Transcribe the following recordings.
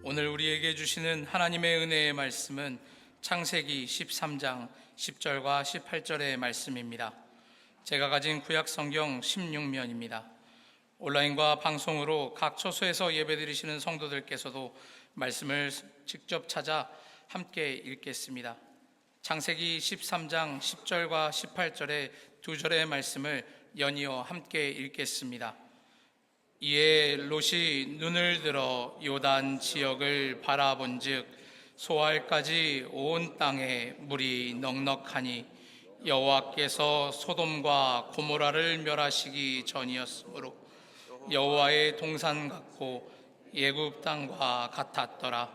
오늘 우리에게 주시는 하나님의 은혜의 말씀은 창세기 13장 10절과 18절의 말씀입니다. 제가 가진 구약 성경 16면입니다. 온라인과 방송으로 각 처소에서 예배드리시는 성도들께서도 말씀을 직접 찾아 함께 읽겠습니다. 창세기 13장 10절과 18절의 두 절의 말씀을 연이어 함께 읽겠습니다. 이에 롯이 눈을 들어 요단 지역을 바라본즉 소알까지 온 땅에 물이 넉넉하니 여호와께서 소돔과 고모라를 멸하시기 전이었으므로 여호와의 동산 같고 예굽 땅과 같았더라.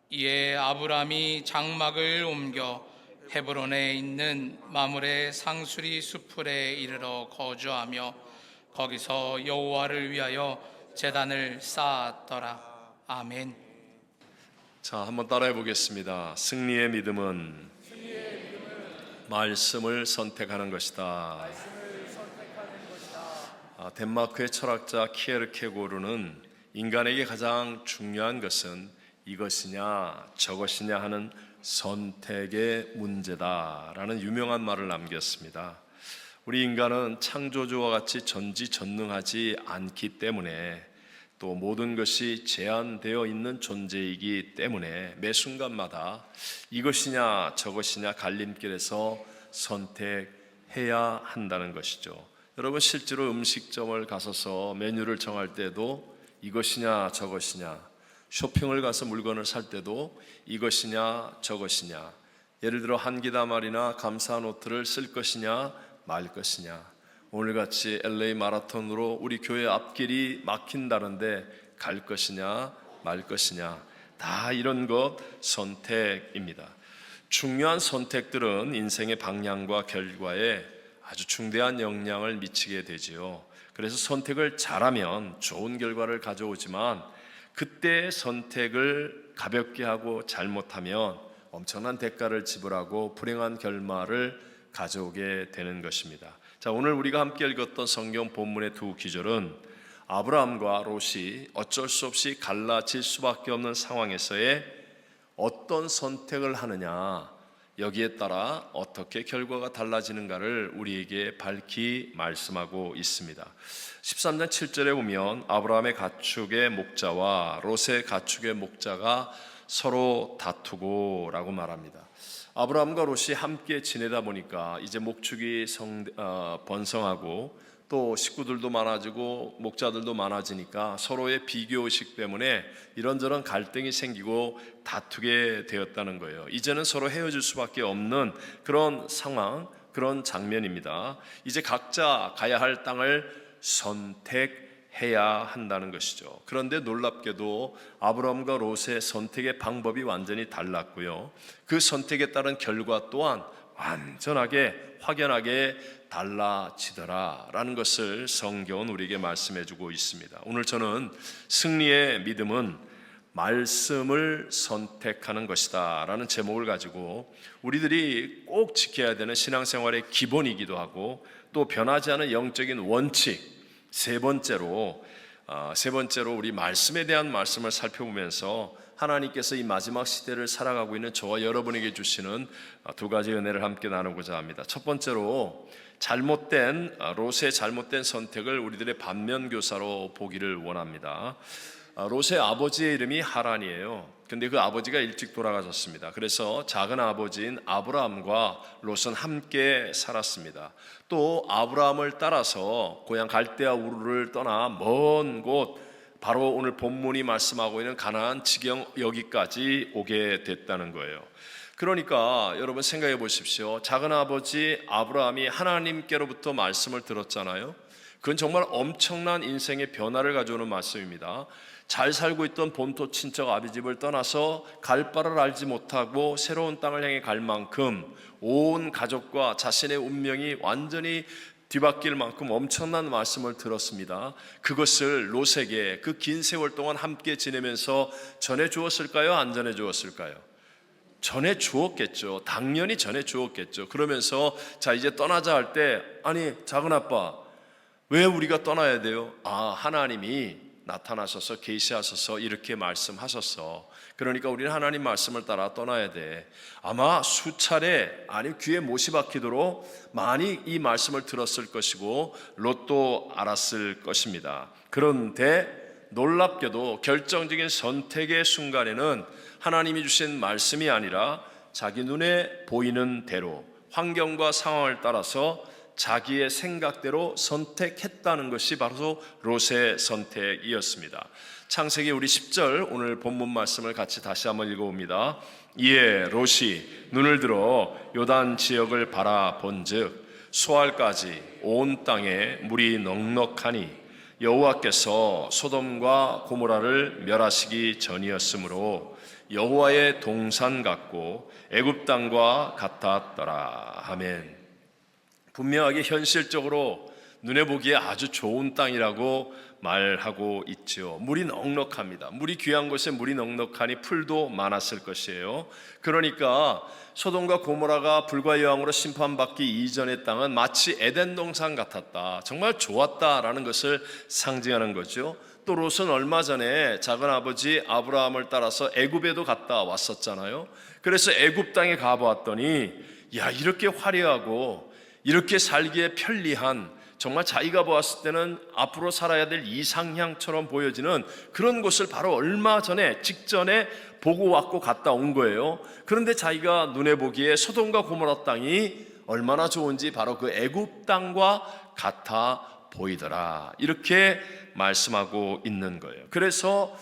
이에 아브람이 장막을 옮겨 헤브론에 있는 마므레 상수리 수풀에 이르러 거주하며 거기서 여호와를 위하여 제단을 쌓았더라. 아멘. 자, 한번 따라해 보겠습니다. 승리의 믿음은 말씀을 선택하는 것이다. 덴마크의 철학자 키에르케고르는 인간에게 가장 중요한 것은 이것이냐 저것이냐 하는 선택의 문제다라는 유명한 말을 남겼습니다. 우리 인간은 창조주와 같이 전지전능하지 않기 때문에 또 모든 것이 제한되어 있는 존재이기 때문에 매 순간마다 이것이냐 저것이냐 갈림길에서 선택해야 한다는 것이죠. 여러분, 실제로 음식점을 가서서 메뉴를 정할 때도 이것이냐 저것이냐, 쇼핑을 가서 물건을 살 때도 이것이냐 저것이냐, 예를 들어 한기다말이나 감사 노트를 쓸 것이냐 말 것이냐, 오늘같이 LA 마라톤으로 우리 교회 앞길이 막힌다는데 갈 것이냐 말 것이냐, 다 이런 것 선택입니다. 중요한 선택들은 인생의 방향과 결과에 아주 중대한 영향을 미치게 되지요. 그래서 선택을 잘하면 좋은 결과를 가져오지만 그때의 선택을 가볍게 하고 잘못하면 엄청난 대가를 지불하고 불행한 결말을 가져오게 되는 것입니다. 자, 오늘 우리가 함께 읽었던 성경 본문의 두 기절은 아브라함과 롯이 어쩔 수 없이 갈라질 수밖에 없는 상황에서의 어떤 선택을 하느냐, 여기에 따라 어떻게 결과가 달라지는가를 우리에게 밝히 말씀하고 있습니다. 13장 7절에 보면 아브라함의 가축의 목자와 롯의 가축의 목자가 서로 다투고 라고 말합니다. 아브라함과 롯이 함께 지내다 보니까 이제 목축이 번성하고 또 식구들도 많아지고 목자들도 많아지니까 서로의 비교의식 때문에 이런저런 갈등이 생기고 다투게 되었다는 거예요. 이제는 서로 헤어질 수밖에 없는 그런 상황, 그런 장면입니다. 이제 각자 가야 할 땅을 선택해야 한다는 것이죠. 그런데 놀랍게도 아브라함과 롯의 선택의 방법이 완전히 달랐고요, 그 선택에 따른 결과 또한 완전하게 확연하게 달라지더라라는 것을 성경은 우리에게 말씀해주고 있습니다. 오늘 저는 승리의 믿음은 말씀을 선택하는 것이다 라는 제목을 가지고 우리들이 꼭 지켜야 되는 신앙생활의 기본이기도 하고 또 변하지 않은 영적인 원칙, 세 번째로 우리 말씀에 대한 말씀을 살펴보면서 하나님께서 이 마지막 시대를 살아가고 있는 저와 여러분에게 주시는 두 가지 은혜를 함께 나누고자 합니다. 첫 번째로 롯의 잘못된 선택을 우리들의 반면교사로 보기를 원합니다. 롯의 아버지의 이름이 하란이에요. 근데 그 아버지가 일찍 돌아가셨습니다. 그래서 작은 아버지인 아브라함과 롯은 함께 살았습니다. 또 아브라함을 따라서 고향 갈대아 우르를 떠나 먼 곳, 바로 오늘 본문이 말씀하고 있는 가나안 지경 여기까지 오게 됐다는 거예요. 그러니까 여러분 생각해 보십시오. 작은 아버지 아브라함이 하나님께로부터 말씀을 들었잖아요. 그건 정말 엄청난 인생의 변화를 가져오는 말씀입니다. 잘 살고 있던 본토 친척 아비집을 떠나서 갈 바를 알지 못하고 새로운 땅을 향해 갈 만큼 온 가족과 자신의 운명이 완전히 뒤바뀔 만큼 엄청난 말씀을 들었습니다. 그것을 롯에게 그 긴 세월 동안 함께 지내면서 전해 주었을까요? 안 전해 주었을까요? 전해 주었겠죠. 당연히 전해 주었겠죠. 그러면서 자, 이제 떠나자 할 때, 아니 작은 아빠, 왜 우리가 떠나야 돼요? 하나님이 나타나셔서 계시하셔서 이렇게 말씀하셨어. 그러니까 우리는 하나님 말씀을 따라 떠나야 돼. 아마 수차례, 아니 귀에 못이 박히도록 많이 이 말씀을 들었을 것이고 롯도 알았을 것입니다. 그런데 놀랍게도 결정적인 선택의 순간에는 하나님이 주신 말씀이 아니라 자기 눈에 보이는 대로 환경과 상황을 따라서 자기의 생각대로 선택했다는 것이 바로 롯의 선택이었습니다. 창세기 우리 10절 오늘 본문 말씀을 같이 다시 한번 읽어봅니다. 이에 롯이 눈을 들어 요단 지역을 바라본즉 소알까지 온 땅에 물이 넉넉하니 여호와께서 소돔과 고모라를 멸하시기 전이었으므로 여호와의 동산 같고 애굽 땅과 같았더라. 아멘. 분명하게 현실적으로 눈에 보기에 아주 좋은 땅이라고 말하고 있죠. 물이 넉넉합니다. 물이 귀한 곳에 물이 넉넉하니 풀도 많았을 것이에요. 그러니까 소돔과 고모라가 불과 여왕으로 심판받기 이전의 땅은 마치 에덴 동산 같았다. 정말 좋았다라는 것을 상징하는 거죠. 또 롯은 얼마 전에 작은아버지 아브라함을 따라서 애굽에도 갔다 왔었잖아요. 그래서 애굽 땅에 가보았더니 야, 이렇게 화려하고 이렇게 살기에 편리한, 정말 자기가 보았을 때는 앞으로 살아야 될 이상향처럼 보여지는 그런 곳을 바로 얼마 전에 직전에 보고 왔고 갔다 온 거예요. 그런데 자기가 눈에 보기에 소돔과 고모라 땅이 얼마나 좋은지 바로 그 애굽 땅과 같아 보이더라, 이렇게 말씀하고 있는 거예요. 그래서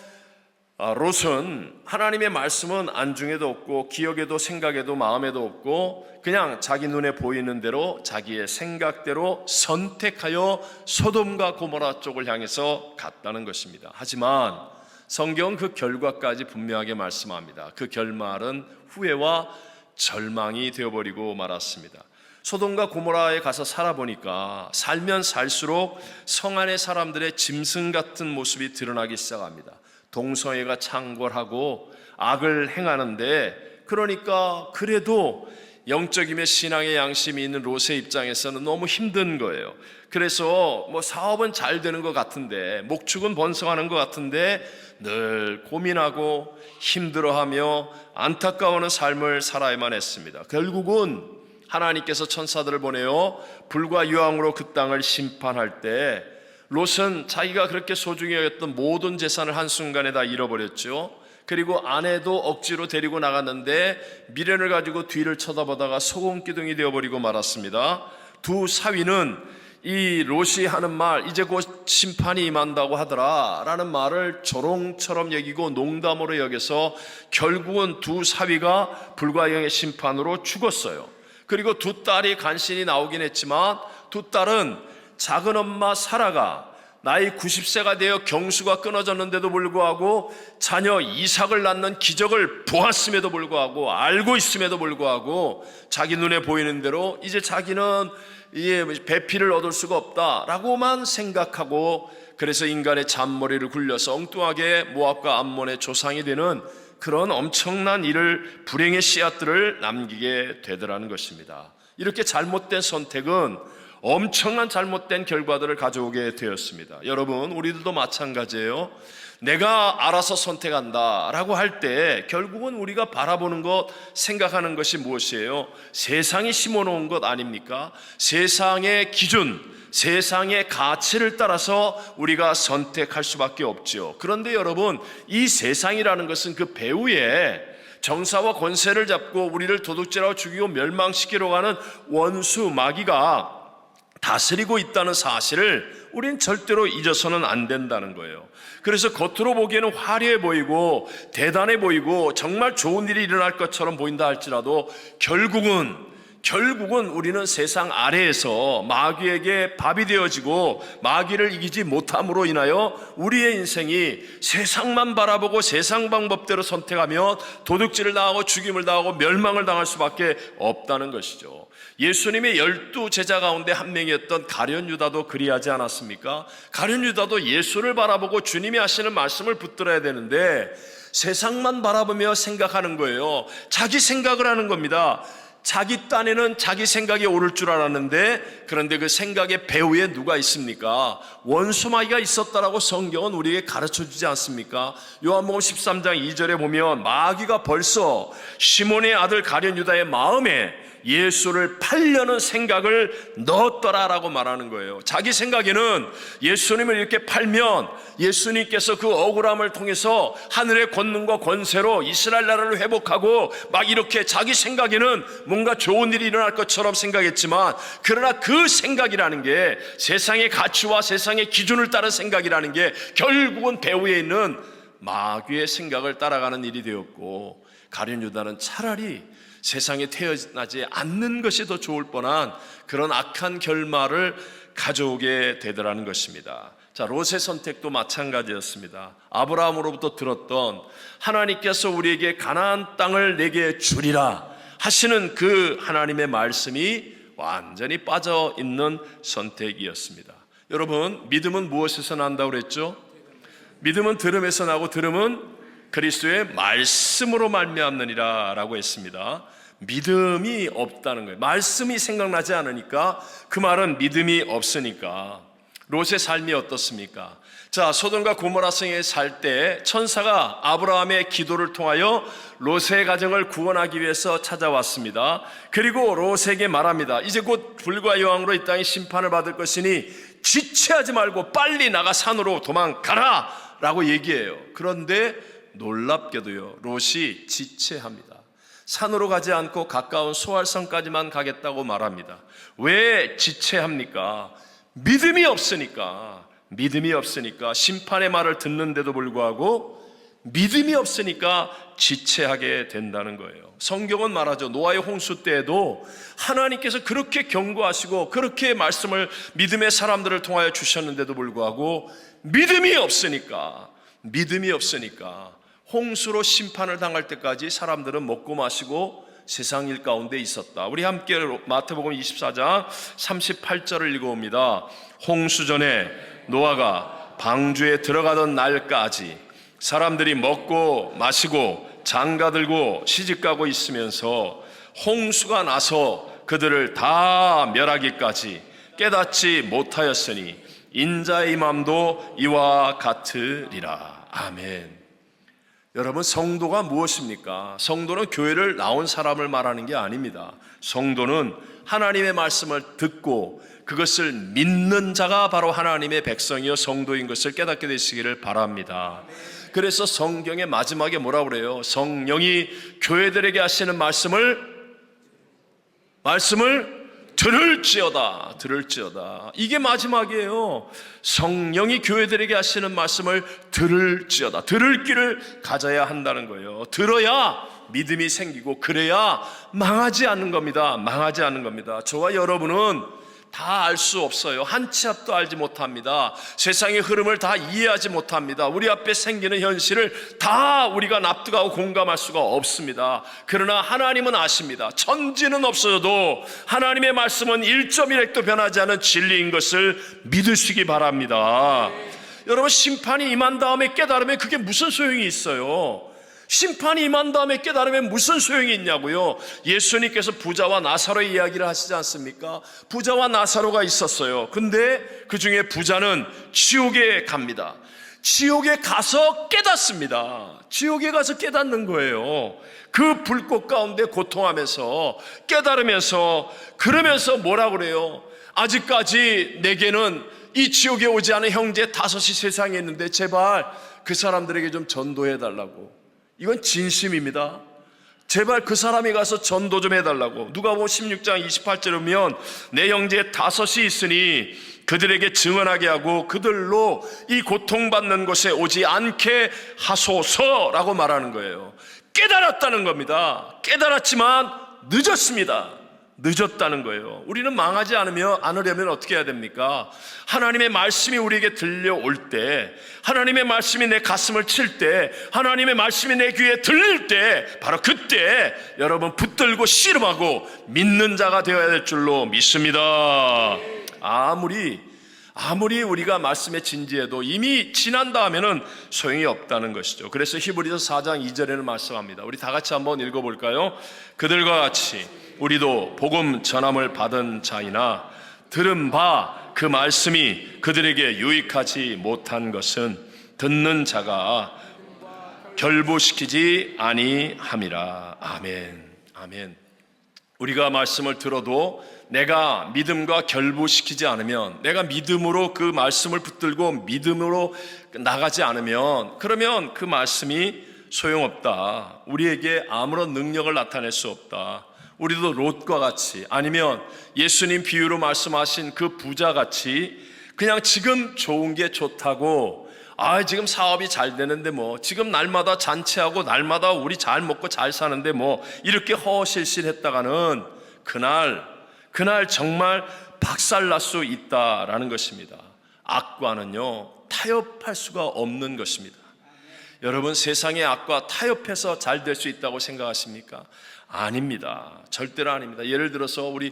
롯은 하나님의 말씀은 안중에도 없고 기억에도 생각에도 마음에도 없고 그냥 자기 눈에 보이는 대로 자기의 생각대로 선택하여 소돔과 고모라 쪽을 향해서 갔다는 것입니다. 하지만 성경은 그 결과까지 분명하게 말씀합니다. 그 결말은 후회와 절망이 되어버리고 말았습니다. 소돔과 고모라에 가서 살아보니까 살면 살수록 성 안의 사람들의 짐승 같은 모습이 드러나기 시작합니다. 동성애가 창궐하고 악을 행하는데, 그러니까 그래도 영적임의 신앙의 양심이 있는 롯의 입장에서는 너무 힘든 거예요. 그래서 사업은 잘 되는 것 같은데, 목축은 번성하는 것 같은데 늘 고민하고 힘들어하며 안타까워하는 삶을 살아야만 했습니다. 결국은 하나님께서 천사들을 보내어 불과 유황으로 그 땅을 심판할 때 롯은 자기가 그렇게 소중히 여겼던 모든 재산을 한순간에 다 잃어버렸죠. 그리고 아내도 억지로 데리고 나갔는데 미련을 가지고 뒤를 쳐다보다가 소금기둥이 되어버리고 말았습니다. 두 사위는 이 롯이 하는 말, 이제 곧 심판이 임한다고 하더라 라는 말을 조롱처럼 여기고 농담으로 여겨서 결국은 두 사위가 불가영의 심판으로 죽었어요. 그리고 두 딸이 간신히 나오긴 했지만 두 딸은 작은 엄마 사라가 나이 90세가 되어 경수가 끊어졌는데도 불구하고 자녀 이삭을 낳는 기적을 보았음에도 불구하고 알고 있음에도 불구하고 자기 눈에 보이는 대로 이제 자기는 배필을 얻을 수가 없다라고만 생각하고, 그래서 인간의 잔머리를 굴려서 엉뚱하게 모압과 암몬의 조상이 되는 그런 엄청난 일을, 불행의 씨앗들을 남기게 되더라는 것입니다. 이렇게 잘못된 선택은 엄청난 잘못된 결과들을 가져오게 되었습니다. 여러분, 우리들도 마찬가지예요. 내가 알아서 선택한다 라고 할 때 결국은 우리가 바라보는 것, 생각하는 것이 무엇이에요? 세상이 심어놓은 것 아닙니까? 세상의 기준, 세상의 가치를 따라서 우리가 선택할 수밖에 없죠. 그런데 여러분, 이 세상이라는 것은 그 배후에 정사와 권세를 잡고 우리를 도둑질하고 죽이고 멸망시키러 가는 원수 마귀가 다스리고 있다는 사실을 우린 절대로 잊어서는 안 된다는 거예요. 그래서 겉으로 보기에는 화려해 보이고 대단해 보이고 정말 좋은 일이 일어날 것처럼 보인다 할지라도 결국은 우리는 세상 아래에서 마귀에게 밥이 되어지고 마귀를 이기지 못함으로 인하여 우리의 인생이 세상만 바라보고 세상 방법대로 선택하며 도둑질을 당하고 죽임을 당하고 멸망을 당할 수밖에 없다는 것이죠. 예수님의 12 제자 가운데 한 명이었던 가룟 유다도 그리하지 않았습니까? 가룟 유다도 예수를 바라보고 주님이 하시는 말씀을 붙들어야 되는데 세상만 바라보며 생각하는 거예요. 자기 생각을 하는 겁니다. 자기 딴에는 자기 생각이 옳을 줄 알았는데, 그런데 그 생각의 배후에 누가 있습니까? 원수마귀가 있었다라고 성경은 우리에게 가르쳐주지 않습니까? 요한복음 13장 2절에 보면 마귀가 벌써 시몬의 아들 가룟 유다의 마음에 예수를 팔려는 생각을 넣었더라라고 말하는 거예요. 자기 생각에는 예수님을 이렇게 팔면 예수님께서 그 억울함을 통해서 하늘의 권능과 권세로 이스라엘 나라를 회복하고 막 이렇게 자기 생각에는 뭔가 좋은 일이 일어날 것처럼 생각했지만, 그러나 그 생각이라는 게 세상의 가치와 세상의 기준을 따른 생각이라는 게 결국은 배후에 있는 마귀의 생각을 따라가는 일이 되었고, 가룟 유다는 차라리 세상에 태어나지 않는 것이 더 좋을 뻔한 그런 악한 결말을 가져오게 되더라는 것입니다. 자, 롯의 선택도 마찬가지였습니다. 아브라함으로부터 들었던 하나님께서 우리에게 가나안 땅을 내게 주리라 하시는 그 하나님의 말씀이 완전히 빠져 있는 선택이었습니다. 여러분, 믿음은 무엇에서 난다고 그랬죠? 믿음은 들음에서 나고 들음은 그리스도의 말씀으로 말미암느니라 라고 했습니다. 믿음이 없다는 거예요. 말씀이 생각나지 않으니까, 그 말은 믿음이 없으니까. 롯의 삶이 어떻습니까? 자, 소돔과 고모라 성에 살 때 천사가 아브라함의 기도를 통하여 롯의 가정을 구원하기 위해서 찾아왔습니다. 그리고 롯에게 말합니다. 이제 곧 불과 여왕으로 이 땅에 심판을 받을 것이니 지체하지 말고 빨리 나가 산으로 도망가라 라고 얘기해요. 그런데 놀랍게도요, 롯이 지체합니다. 산으로 가지 않고 가까운 소알성까지만 가겠다고 말합니다. 왜 지체합니까? 믿음이 없으니까. 믿음이 없으니까. 심판의 말을 듣는데도 불구하고 믿음이 없으니까 지체하게 된다는 거예요. 성경은 말하죠. 노아의 홍수 때에도 하나님께서 그렇게 경고하시고 그렇게 말씀을 믿음의 사람들을 통하여 주셨는데도 불구하고 믿음이 없으니까 홍수로 심판을 당할 때까지 사람들은 먹고 마시고 세상 일 가운데 있었다. 우리 함께 마태복음 24장 38절을 읽어봅니다. 홍수 전에 노아가 방주에 들어가던 날까지 사람들이 먹고 마시고 장가들고 시집가고 있으면서 홍수가 나서 그들을 다 멸하기까지 깨닫지 못하였으니 인자의 임함도 이와 같으리라. 아멘. 여러분, 성도가 무엇입니까? 성도는 교회를 나온 사람을 말하는 게 아닙니다. 성도는 하나님의 말씀을 듣고 그것을 믿는 자가 바로 하나님의 백성이요 성도인 것을 깨닫게 되시기를 바랍니다. 그래서 성경의 마지막에 뭐라고 그래요? 성령이 교회들에게 하시는 말씀을 들을지어다. 이게 마지막이에요. 성령이 교회들에게 하시는 말씀을 들을지어다. 들을 길을 가져야 한다는 거예요. 들어야 믿음이 생기고, 그래야 망하지 않는 겁니다. 저와 여러분은 다 알 수 없어요. 한 치 앞도 알지 못합니다. 세상의 흐름을 다 이해하지 못합니다. 우리 앞에 생기는 현실을 다 우리가 납득하고 공감할 수가 없습니다. 그러나 하나님은 아십니다. 천지는 없어져도 하나님의 말씀은 1.1핵도 변하지 않은 진리인 것을 믿으시기 바랍니다. 여러분, 심판이 임한 다음에 깨달으면 그게 무슨 소용이 있어요? 심판이 임한 다음에 깨달으면 무슨 소용이 있냐고요. 예수님께서 부자와 나사로의 이야기를 하시지 않습니까? 부자와 나사로가 있었어요. 근데 그 중에 부자는 지옥에 갑니다. 지옥에 가서 깨닫습니다. 지옥에 가서 깨닫는 거예요. 그 불꽃 가운데 고통하면서 깨달으면서, 그러면서 뭐라 그래요? 아직까지 내게는 이 지옥에 오지 않은 형제 5이 세상에 있는데 제발 그 사람들에게 좀 전도해 달라고. 이건 진심입니다. 제발 그 사람이 가서 전도 좀 해달라고. 누가복음 16장 28절에 보면 내 형제 5이 있으니 그들에게 증언하게 하고 그들로 이 고통받는 곳에 오지 않게 하소서라고 말하는 거예요. 깨달았다는 겁니다. 깨달았지만 늦었다는 거예요. 우리는 망하지 않으려면 어떻게 해야 됩니까? 하나님의 말씀이 우리에게 들려올 때, 하나님의 말씀이 내 가슴을 칠 때, 하나님의 말씀이 내 귀에 들릴 때, 바로 그때 여러분 붙들고 씨름하고 믿는 자가 되어야 될 줄로 믿습니다. 아무리 우리가 말씀에 진지해도 이미 지난 다음에는 소용이 없다는 것이죠. 그래서 히브리서 4장 2절에는 말씀합니다. 우리 다 같이 한번 읽어볼까요? 그들과 같이 우리도 복음 전함을 받은 자이나 들은 바 그 말씀이 그들에게 유익하지 못한 것은 듣는 자가 결부시키지 아니함이라. 아멘. 아멘. 우리가 말씀을 들어도 내가 믿음과 결부시키지 않으면, 내가 믿음으로 그 말씀을 붙들고 믿음으로 나가지 않으면, 그러면 그 말씀이 소용없다. 우리에게 아무런 능력을 나타낼 수 없다. 우리도 롯과 같이, 아니면 예수님 비유로 말씀하신 그 부자같이 그냥 지금 좋은 게 좋다고, 지금 사업이 잘 되는데 지금 날마다 잔치하고 날마다 우리 잘 먹고 잘 사는데 이렇게 허실실했다가는 그날 정말 박살날 수 있다라는 것입니다. 악과는요, 타협할 수가 없는 것입니다. 여러분, 세상의 악과 타협해서 잘 될 수 있다고 생각하십니까? 아닙니다. 절대로 아닙니다. 예를 들어서 우리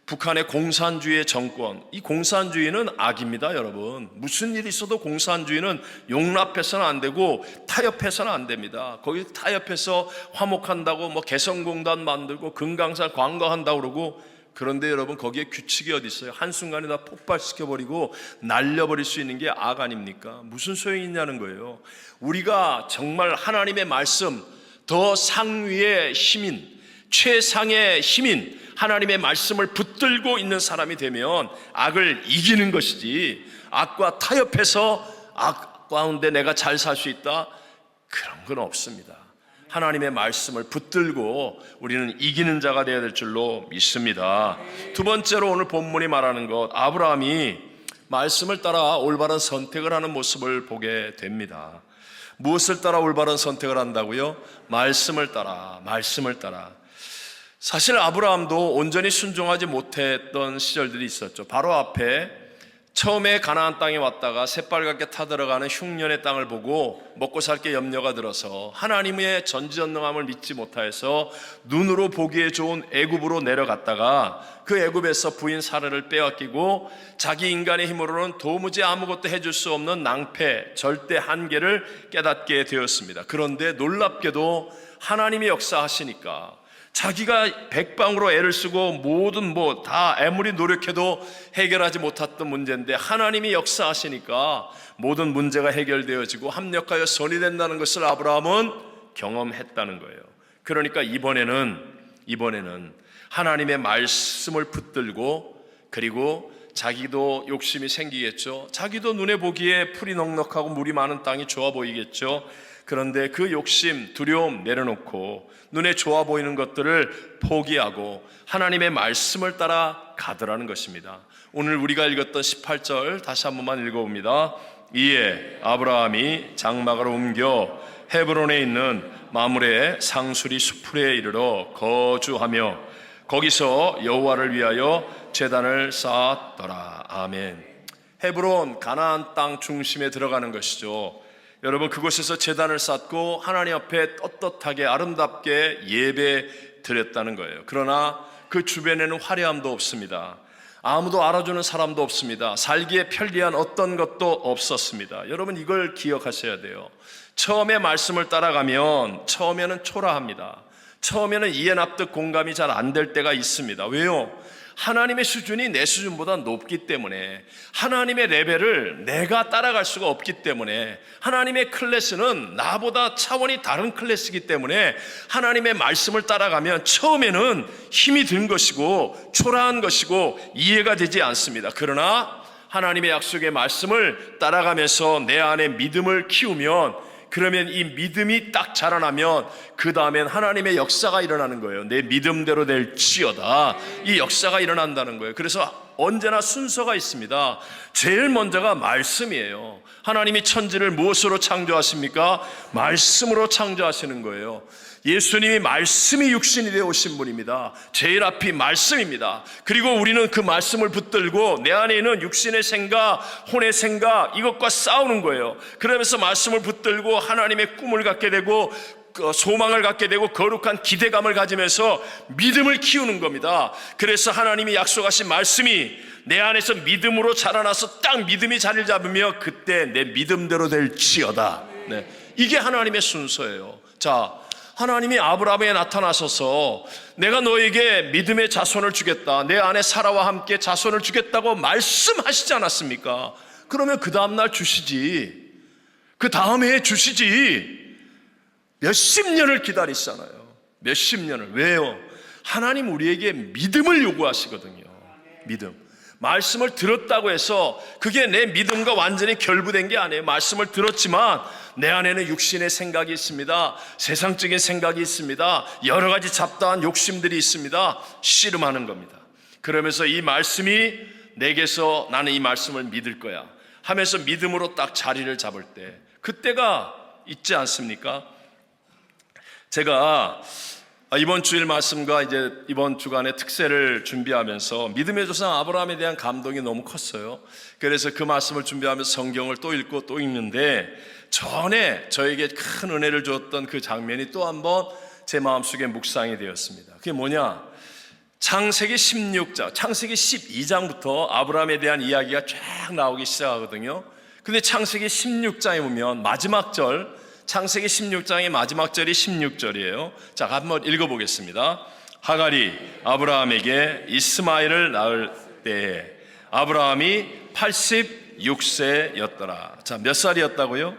북한의 공산주의의 정권, 이 공산주의는 악입니다. 여러분, 무슨 일이 있어도 공산주의는 용납해서는 안 되고 타협해서는 안 됩니다. 거기 타협해서 화목한다고 개성공단 만들고 금강산 관광한다고 그러고, 그런데 여러분, 거기에 규칙이 어디 있어요? 한순간에 다 폭발시켜버리고 날려버릴 수 있는 게 악 아닙니까? 무슨 소용이 있냐는 거예요. 우리가 정말 하나님의 말씀, 더 상위의 힘인, 최상의 힘인 하나님의 말씀을 붙들고 있는 사람이 되면 악을 이기는 것이지, 악과 타협해서 악 가운데 내가 잘 살 수 있다, 그런 건 없습니다. 하나님의 말씀을 붙들고 우리는 이기는 자가 되어야 될 줄로 믿습니다. 두 번째로 오늘 본문이 말하는 것, 아브라함이 말씀을 따라 올바른 선택을 하는 모습을 보게 됩니다. 무엇을 따라 올바른 선택을 한다고요? 말씀을 따라. 사실 아브라함도 온전히 순종하지 못했던 시절들이 있었죠. 바로 앞에 처음에 가나안 땅에 왔다가 새빨갛게 타들어가는 흉년의 땅을 보고 먹고 살 게 염려가 들어서 하나님의 전지전능함을 믿지 못하여서 눈으로 보기에 좋은 애굽으로 내려갔다가 그 애굽에서 부인 사라를 빼앗기고 자기 인간의 힘으로는 도무지 아무것도 해줄 수 없는 낭패, 절대 한계를 깨닫게 되었습니다. 그런데 놀랍게도 하나님이 역사하시니까 자기가 백방으로 애를 쓰고 모든 다 아무리 노력해도 해결하지 못했던 문제인데 하나님이 역사하시니까 모든 문제가 해결되어지고 합력하여 선이 된다는 것을 아브라함은 경험했다는 거예요. 그러니까 이번에는 하나님의 말씀을 붙들고, 그리고 자기도 욕심이 생기겠죠. 자기도 눈에 보기에 풀이 넉넉하고 물이 많은 땅이 좋아 보이겠죠. 그런데 그 욕심, 두려움 내려놓고 눈에 좋아 보이는 것들을 포기하고 하나님의 말씀을 따라 가더라는 것입니다. 오늘 우리가 읽었던 18절 다시 한 번만 읽어봅니다. 이에 아브라함이 장막을 옮겨 헤브론에 있는 마므레 상수리 수풀에 이르러 거주하며 거기서 여호와를 위하여 제단을 쌓았더라. 아멘. 헤브론, 가나안 땅 중심에 들어가는 것이죠. 여러분, 그곳에서 제단을 쌓고 하나님 앞에 떳떳하게 아름답게 예배 드렸다는 거예요. 그러나 그 주변에는 화려함도 없습니다. 아무도 알아주는 사람도 없습니다. 살기에 편리한 어떤 것도 없었습니다. 여러분, 이걸 기억하셔야 돼요. 처음에 말씀을 따라가면 처음에는 초라합니다. 처음에는 이해 납득 공감이 잘 안 될 때가 있습니다. 왜요? 하나님의 수준이 내 수준보다 높기 때문에, 하나님의 레벨을 내가 따라갈 수가 없기 때문에, 하나님의 클래스는 나보다 차원이 다른 클래스이기 때문에 하나님의 말씀을 따라가면 처음에는 힘이 든 것이고 초라한 것이고 이해가 되지 않습니다. 그러나 하나님의 약속의 말씀을 따라가면서 내 안에 믿음을 키우면, 그러면 이 믿음이 딱 자라나면 그 다음엔 하나님의 역사가 일어나는 거예요. 내 믿음대로 될지어다, 이 역사가 일어난다는 거예요. 그래서 언제나 순서가 있습니다. 제일 먼저가 말씀이에요. 하나님이 천지를 무엇으로 창조하십니까? 말씀으로 창조하시는 거예요. 예수님이 말씀이 육신이 되어 오신 분입니다. 제일 앞이 말씀입니다. 그리고 우리는 그 말씀을 붙들고 내 안에 있는 육신의 생각, 혼의 생각, 이것과 싸우는 거예요. 그러면서 말씀을 붙들고 하나님의 꿈을 갖게 되고 소망을 갖게 되고 거룩한 기대감을 가지면서 믿음을 키우는 겁니다. 그래서 하나님이 약속하신 말씀이 내 안에서 믿음으로 자라나서 딱 믿음이 자리를 잡으며 그때 내 믿음대로 될지어다. 네. 이게 하나님의 순서예요. 자, 하나님이 아브라함에게 나타나셔서 내가 너에게 믿음의 자손을 주겠다, 내 아내 사라와 함께 자손을 주겠다고 말씀하시지 않았습니까? 그러면 그 다음날 주시지, 그 다음 해에 주시지. 몇십 년을 기다리시잖아요. 몇십 년을. 왜요? 하나님 우리에게 믿음을 요구하시거든요. 믿음. 말씀을 들었다고 해서 그게 내 믿음과 완전히 결부된 게 아니에요. 말씀을 들었지만 내 안에는 육신의 생각이 있습니다. 세상적인 생각이 있습니다. 여러 가지 잡다한 욕심들이 있습니다. 씨름하는 겁니다. 그러면서 이 말씀이 내게서 나는 이 말씀을 믿을 거야 하면서 믿음으로 딱 자리를 잡을 때, 그때가 있지 않습니까? 제가 이번 주일 말씀과 이제 이번 주간의 특세를 준비하면서 믿음의 조상 아브라함에 대한 감동이 너무 컸어요. 그래서 그 말씀을 준비하면서 성경을 또 읽고 또 읽는데, 전에 저에게 큰 은혜를 주었던 그 장면이 또 한번 제 마음속에 묵상이 되었습니다. 그게 뭐냐? 창세기 16장, 창세기 12장부터 아브라함에 대한 이야기가 쫙 나오기 시작하거든요. 근데 창세기 16장에 보면 마지막 절, 창세기 16장의 마지막 절이 16절이에요. 자, 한번 읽어보겠습니다. 하갈이 아브라함에게 이스마엘을 낳을 때에 아브라함이 86세였더라. 자, 몇 살이었다고요?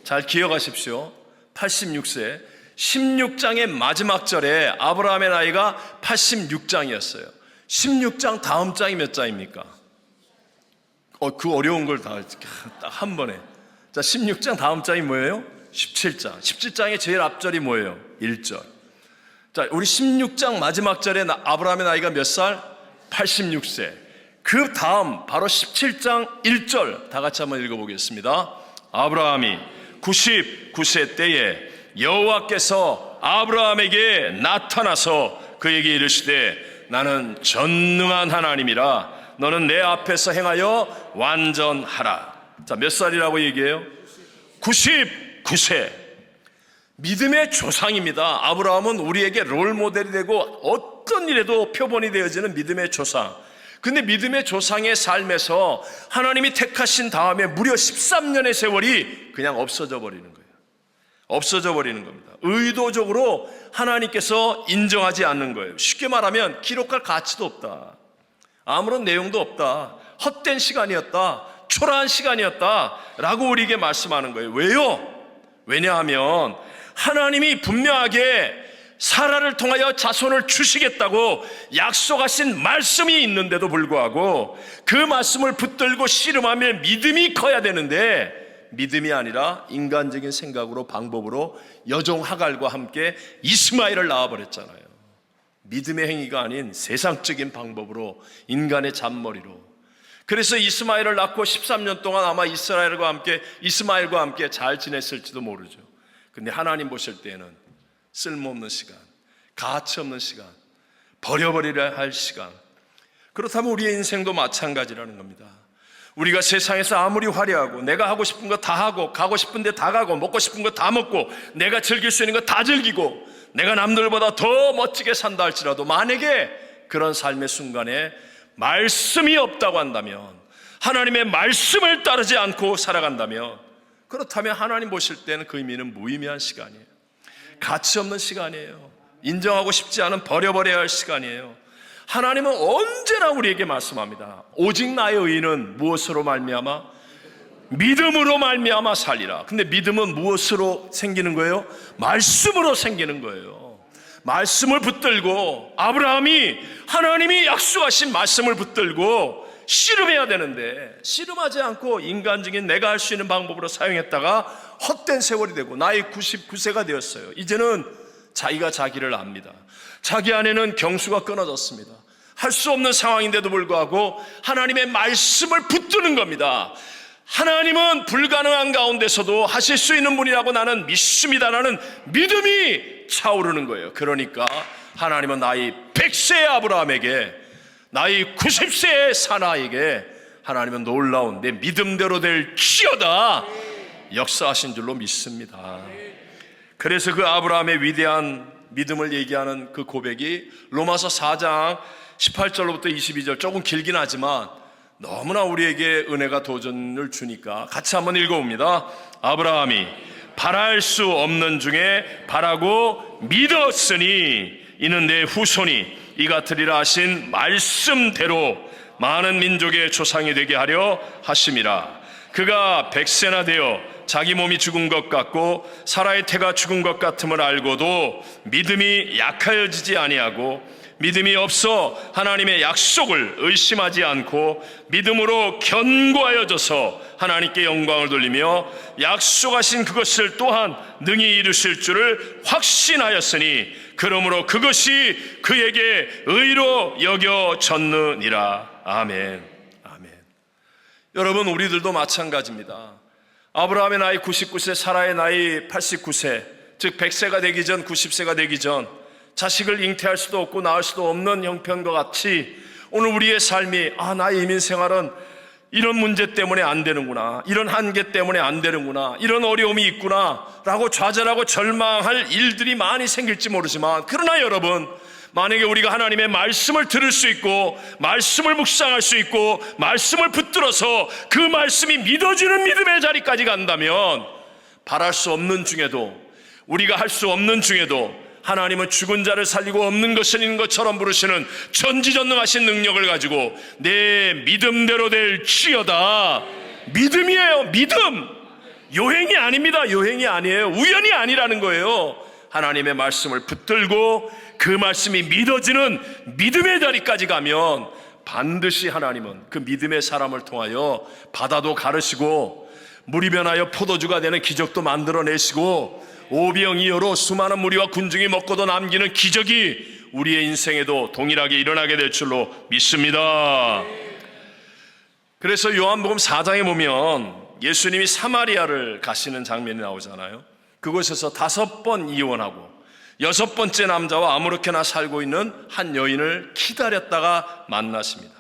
잘 기억하십시오. 86세. 16장의 마지막 절에 아브라함의 나이가 86장이었어요. 16장 다음 장이 몇 장입니까? 그 어려운 걸 다 한 번에. 자, 16장 다음 장이 뭐예요? 17장. 17장의 제일 앞절이 뭐예요? 1절. 자, 우리 16장 마지막 절에 아브라함의 나이가 몇 살? 86세. 그 다음 바로 17장 1절 다 같이 한번 읽어보겠습니다. 아브라함이 99세 때에 여호와께서 아브라함에게 나타나서 그에게 이르시되 나는 전능한 하나님이라 너는 내 앞에서 행하여 완전하라. 자, 몇 살이라고 얘기해요? 99세. 믿음의 조상입니다. 아브라함은 우리에게 롤모델이 되고 어떤 일에도 표본이 되어지는 믿음의 조상. 근데 믿음의 조상의 삶에서 하나님이 택하신 다음에 무려 13년의 세월이 그냥 없어져 버리는 거예요. 없어져 버리는 겁니다. 의도적으로 하나님께서 인정하지 않는 거예요. 쉽게 말하면 기록할 가치도 없다, 아무런 내용도 없다, 헛된 시간이었다, 초라한 시간이었다 라고 우리에게 말씀하는 거예요. 왜요? 왜냐하면 하나님이 분명하게 사라를 통하여 자손을 주시겠다고 약속하신 말씀이 있는데도 불구하고 그 말씀을 붙들고 씨름하며 믿음이 커야 되는데, 믿음이 아니라 인간적인 생각으로, 방법으로 여종 하갈과 함께 이스마엘을 낳아버렸잖아요. 믿음의 행위가 아닌 세상적인 방법으로, 인간의 잔머리로. 그래서 이스마엘을 낳고 13년 동안 아마 이스마엘과 함께 잘 지냈을지도 모르죠. 근데 하나님 보실 때에는 쓸모없는 시간, 가치 없는 시간, 버려버리려 할 시간. 그렇다면 우리의 인생도 마찬가지라는 겁니다. 우리가 세상에서 아무리 화려하고 내가 하고 싶은 거 다 하고, 가고 싶은 데 다 가고, 먹고 싶은 거 다 먹고, 내가 즐길 수 있는 거 다 즐기고, 내가 남들보다 더 멋지게 산다 할지라도 만약에 그런 삶의 순간에 말씀이 없다고 한다면, 하나님의 말씀을 따르지 않고 살아간다면, 그렇다면 하나님 보실 때는 그 의미는 무의미한 시간이에요. 가치 없는 시간이에요. 인정하고 싶지 않은 버려버려야 할 시간이에요. 하나님은 언제나 우리에게 말씀합니다. 오직 나의 의인은 무엇으로 말미암아? 믿음으로 말미암아 살리라. 근데 믿음은 무엇으로 생기는 거예요? 말씀으로 생기는 거예요. 말씀을 붙들고, 아브라함이 하나님이 약속하신 말씀을 붙들고 씨름해야 되는데, 씨름하지 않고 인간적인 내가 할 수 있는 방법으로 사용했다가 헛된 세월이 되고 나이 99세가 되었어요. 이제는 자기가 자기를 압니다. 자기 안에는 경수가 끊어졌습니다. 할 수 없는 상황인데도 불구하고 하나님의 말씀을 붙드는 겁니다. 하나님은 불가능한 가운데서도 하실 수 있는 분이라고 나는 믿습니다라는 믿음이 차오르는 거예요. 그러니까 하나님은 나이 100세의 아브라함에게, 나이 90세의 사라에게 하나님은 놀라운 내 믿음대로 될지어다 역사하신 줄로 믿습니다. 그래서 그 아브라함의 위대한 믿음을 얘기하는 그 고백이 로마서 4장 18절로부터 22절, 조금 길긴 하지만 너무나 우리에게 은혜가 도전을 주니까 같이 한번 읽어봅니다. 아브라함이 바랄 수 없는 중에 바라고 믿었으니 이는 내 후손이 이 같으리라 하신 말씀대로 많은 민족의 조상이 되게 하려 하심이라. 그가 100세나 되어 자기 몸이 죽은 것 같고 사라의 태가 죽은 것 같음을 알고도 믿음이 약하여지지 아니하고 믿음이 없어 하나님의 약속을 의심하지 않고 믿음으로 견고하여져서 하나님께 영광을 돌리며 약속하신 그것을 또한 능히 이루실 줄을 확신하였으니 그러므로 그것이 그에게 의로 여겨졌느니라. 아멘. 아멘. 여러분, 우리들도 마찬가지입니다. 아브라함의 나이 99세, 사라의 나이 89세, 즉 100세가 되기 전, 90세가 되기 전 자식을 잉태할 수도 없고 낳을 수도 없는 형편과 같이 오늘 우리의 삶이 나의 이민 생활은 이런 문제 때문에 안 되는구나, 이런 한계 때문에 안 되는구나, 이런 어려움이 있구나 라고 좌절하고 절망할 일들이 많이 생길지 모르지만, 그러나 여러분, 만약에 우리가 하나님의 말씀을 들을 수 있고 말씀을 묵상할 수 있고 말씀을 붙들어서 그 말씀이 믿어지는 믿음의 자리까지 간다면 바랄 수 없는 중에도, 우리가 할 수 없는 중에도 하나님은 죽은 자를 살리고 없는 것은 있는 것처럼 부르시는 전지전능하신 능력을 가지고 내 믿음대로 될지어다. 믿음이에요. 믿음. 요행이 아닙니다. 요행이 아니에요. 우연이 아니라는 거예요. 하나님의 말씀을 붙들고 그 말씀이 믿어지는 믿음의 자리까지 가면 반드시 하나님은 그 믿음의 사람을 통하여 바다도 가르시고 물이 변하여 포도주가 되는 기적도 만들어내시고 오병이어로 수많은 무리와 군중이 먹고도 남기는 기적이 우리의 인생에도 동일하게 일어나게 될 줄로 믿습니다. 그래서 요한복음 4장에 보면 예수님이 사마리아를 가시는 장면이 나오잖아요. 그곳에서 5번 이혼하고 6번째 남자와 아무렇게나 살고 있는 한 여인을 기다렸다가 만나십니다.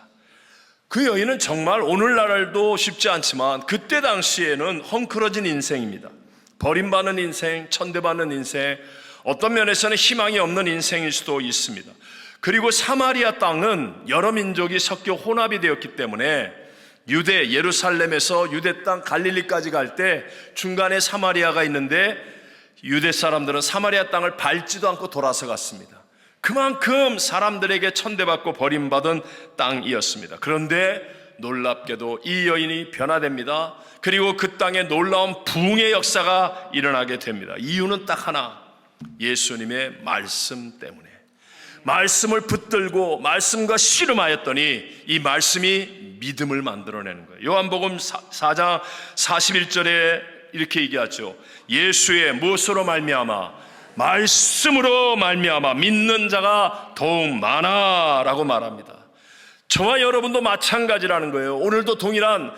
그 여인은 정말 오늘날도 쉽지 않지만 그때 당시에는 헝클어진 인생입니다. 버림받는 인생, 천대받는 인생, 어떤 면에서는 희망이 없는 인생일 수도 있습니다. 그리고 사마리아 땅은 여러 민족이 섞여 혼합이 되었기 때문에 유대, 예루살렘에서 유대 땅 갈릴리까지 갈 때 중간에 사마리아가 있는데 유대 사람들은 사마리아 땅을 밟지도 않고 돌아서 갔습니다. 그만큼 사람들에게 천대받고 버림받은 땅이었습니다. 그런데 놀랍게도 이 여인이 변화됩니다. 그리고 그 땅에 놀라운 부흥의 역사가 일어나게 됩니다. 이유는 딱 하나, 예수님의 말씀 때문에. 말씀을 붙들고 말씀과 씨름하였더니 이 말씀이 믿음을 만들어내는 거예요. 요한복음 4장 41절에 이렇게 얘기하죠. 예수의 무엇으로 말미암아? 말씀으로 말미암아 믿는 자가 더욱 많아라고 말합니다. 저와 여러분도 마찬가지라는 거예요. 오늘도 동일한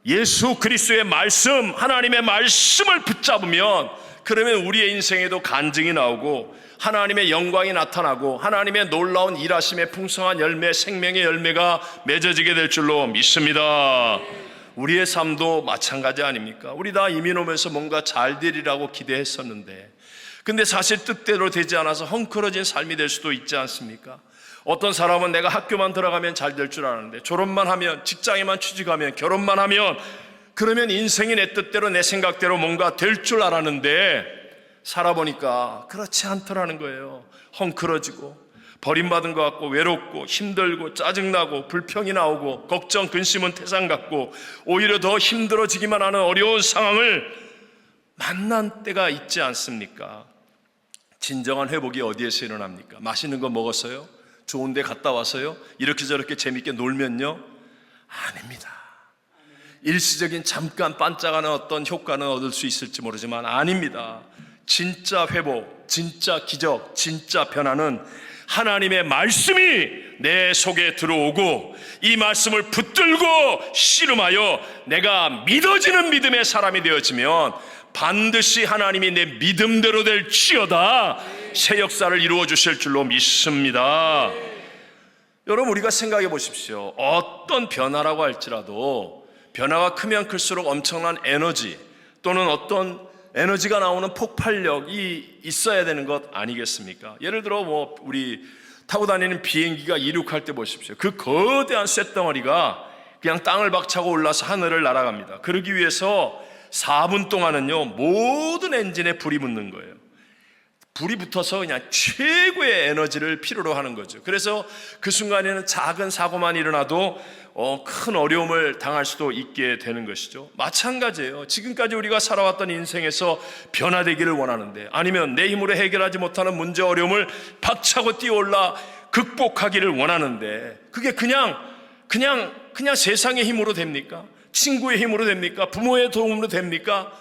예수 그리스도의 말씀, 하나님의 말씀을 붙잡으면 그러면 우리의 인생에도 간증이 나오고 하나님의 영광이 나타나고 하나님의 놀라운 일하심의 풍성한 열매, 생명의 열매가 맺어지게 될 줄로 믿습니다. 우리의 삶도 마찬가지 아닙니까? 우리 다 이민 오면서 뭔가 잘 되리라고 기대했었는데 근데 사실 뜻대로 되지 않아서 헝클어진 삶이 될 수도 있지 않습니까? 어떤 사람은 내가 학교만 들어가면 잘 될 줄 알았는데 졸업만 하면, 직장에만 취직하면, 결혼만 하면 그러면 인생이 내 뜻대로 내 생각대로 뭔가 될 줄 알았는데 살아보니까 그렇지 않더라는 거예요. 헝클어지고 버림받은 것 같고 외롭고 힘들고 짜증나고 불평이 나오고 걱정, 근심은 태산 같고 오히려 더 힘들어지기만 하는 어려운 상황을 만난 때가 있지 않습니까? 진정한 회복이 어디에서 일어납니까? 맛있는 거 먹었어요? 좋은 데 갔다 와서요? 이렇게 저렇게 재밌게 놀면요? 아닙니다. 일시적인 잠깐 반짝하는 어떤 효과는 얻을 수 있을지 모르지만 아닙니다. 진짜 회복, 진짜 기적, 진짜 변화는 하나님의 말씀이 내 속에 들어오고 이 말씀을 붙들고 씨름하여 내가 믿어지는 믿음의 사람이 되어지면 반드시 하나님이 내 믿음대로 될지어다 새 역사를 이루어 주실 줄로 믿습니다. 여러분, 우리가 생각해 보십시오. 어떤 변화라고 할지라도 변화가 크면 클수록 엄청난 에너지 또는 어떤 에너지가 나오는 폭발력이 있어야 되는 것 아니겠습니까? 예를 들어 우리 타고 다니는 비행기가 이륙할 때 보십시오. 그 거대한 쇳덩어리가 그냥 땅을 박차고 올라서 하늘을 날아갑니다. 그러기 위해서 4분 동안은요 모든 엔진에 불이 붙는 거예요. 불이 붙어서 그냥 최고의 에너지를 필요로 하는 거죠. 그래서 그 순간에는 작은 사고만 일어나도 큰 어려움을 당할 수도 있게 되는 것이죠. 마찬가지예요. 지금까지 우리가 살아왔던 인생에서 변화되기를 원하는데, 아니면 내 힘으로 해결하지 못하는 문제 어려움을 박차고 뛰어올라 극복하기를 원하는데, 그게 그냥 세상의 힘으로 됩니까? 친구의 힘으로 됩니까? 부모의 도움으로 됩니까?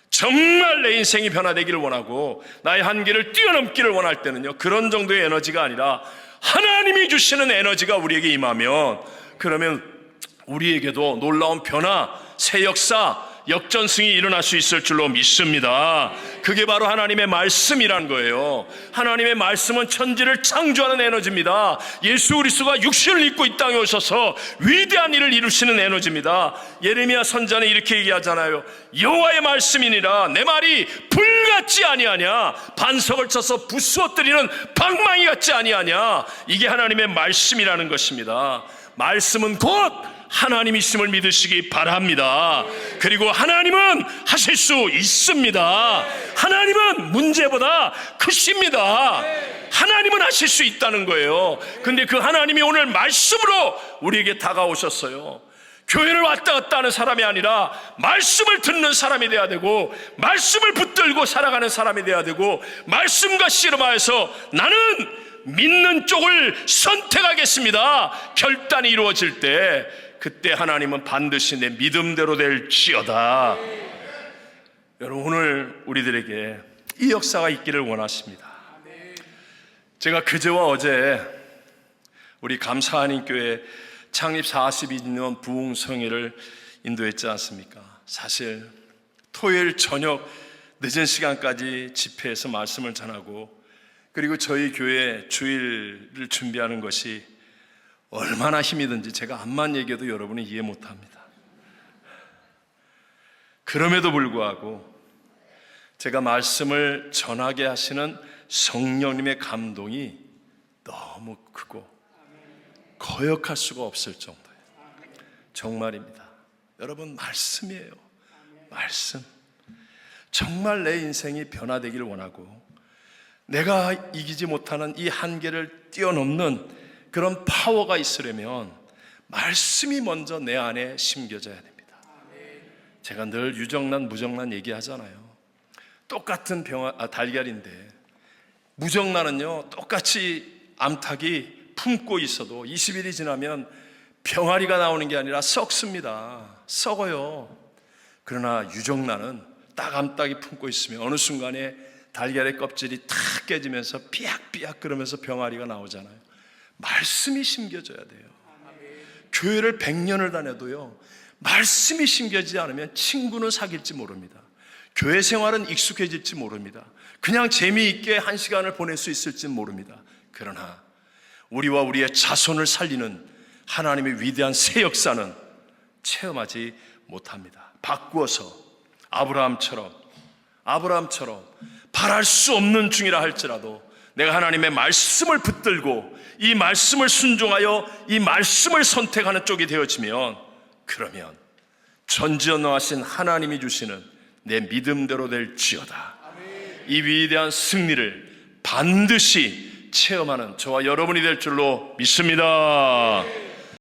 정말 내 인생이 변화되기를 원하고 나의 한계를 뛰어넘기를 원할 때는요, 그런 정도의 에너지가 아니라 하나님이 주시는 에너지가 우리에게 임하면, 그러면 우리에게도 놀라운 변화, 새 역사, 역전승이 일어날 수 있을 줄로 믿습니다. 그게 바로 하나님의 말씀이란 거예요. 하나님의 말씀은 천지를 창조하는 에너지입니다. 예수 그리스도가 육신을 입고 이 땅에 오셔서 위대한 일을 이루시는 에너지입니다. 예레미야 선지자는 이렇게 얘기하잖아요. 여호와의 말씀이니라 내 말이 불같지 아니하냐, 반석을 쳐서 부수어뜨리는 방망이 같지 아니하냐. 이게 하나님의 말씀이라는 것입니다. 말씀은 곧 하나님이심을 믿으시기 바랍니다. 그리고 하나님은 하실 수 있습니다. 하나님은 문제보다 크십니다. 하나님은 하실 수 있다는 거예요. 근데 그 하나님이 오늘 말씀으로 우리에게 다가오셨어요. 교회를 왔다 갔다 하는 사람이 아니라 말씀을 듣는 사람이 돼야 되고, 말씀을 붙들고 살아가는 사람이 돼야 되고, 말씀과 씨름하여서 나는 믿는 쪽을 선택하겠습니다. 결단이 이루어질 때, 그때 하나님은 반드시 내 믿음대로 될지어다. 여러분, 오늘 우리들에게 이 역사가 있기를 원하십니다. 제가 그제와 어제 우리 감사하는 교회 창립 42주년 부흥성회를 인도했지 않습니까? 사실 토요일 저녁 늦은 시간까지 집회에서 말씀을 전하고, 그리고 저희 교회 주일을 준비하는 것이 얼마나 힘이 든지 제가 암만 얘기해도 여러분이 이해 못합니다. 그럼에도 불구하고 제가 말씀을 전하게 하시는 성령님의 감동이 너무 크고 거역할 수가 없을 정도예요. 정말입니다. 여러분, 말씀이에요. 말씀. 정말 내 인생이 변화되기를 원하고 내가 이기지 못하는 이 한계를 뛰어넘는 그런 파워가 있으려면 말씀이 먼저 내 안에 심겨져야 됩니다. 제가 늘 유정란 무정란 얘기하잖아요. 똑같은 달걀인데 무정란은요 똑같이 암탉이 품고 있어도 20일이 지나면 병아리가 나오는 게 아니라 썩습니다. 썩어요. 그러나 유정란은 딱 암탉이 품고 있으면 어느 순간에 달걀의 껍질이 탁 깨지면서 삐약삐약 그러면서 병아리가 나오잖아요. 말씀이 심겨져야 돼요. 교회를 100년을 다녀도요 말씀이 심겨지지 않으면 친구는 사귈지 모릅니다. 교회 생활은 익숙해질지 모릅니다. 그냥 재미있게 한 시간을 보낼 수 있을지 모릅니다. 그러나 우리와 우리의 자손을 살리는 하나님의 위대한 새 역사는 체험하지 못합니다. 바꾸어서 아브라함처럼 바랄 수 없는 중이라 할지라도 내가 하나님의 말씀을 붙들고 이 말씀을 순종하여 이 말씀을 선택하는 쪽이 되어지면, 그러면 전지전능하신 하나님이 주시는 내 믿음대로 될지어다. 이 위대한 승리를 반드시 체험하는 저와 여러분이 될 줄로 믿습니다.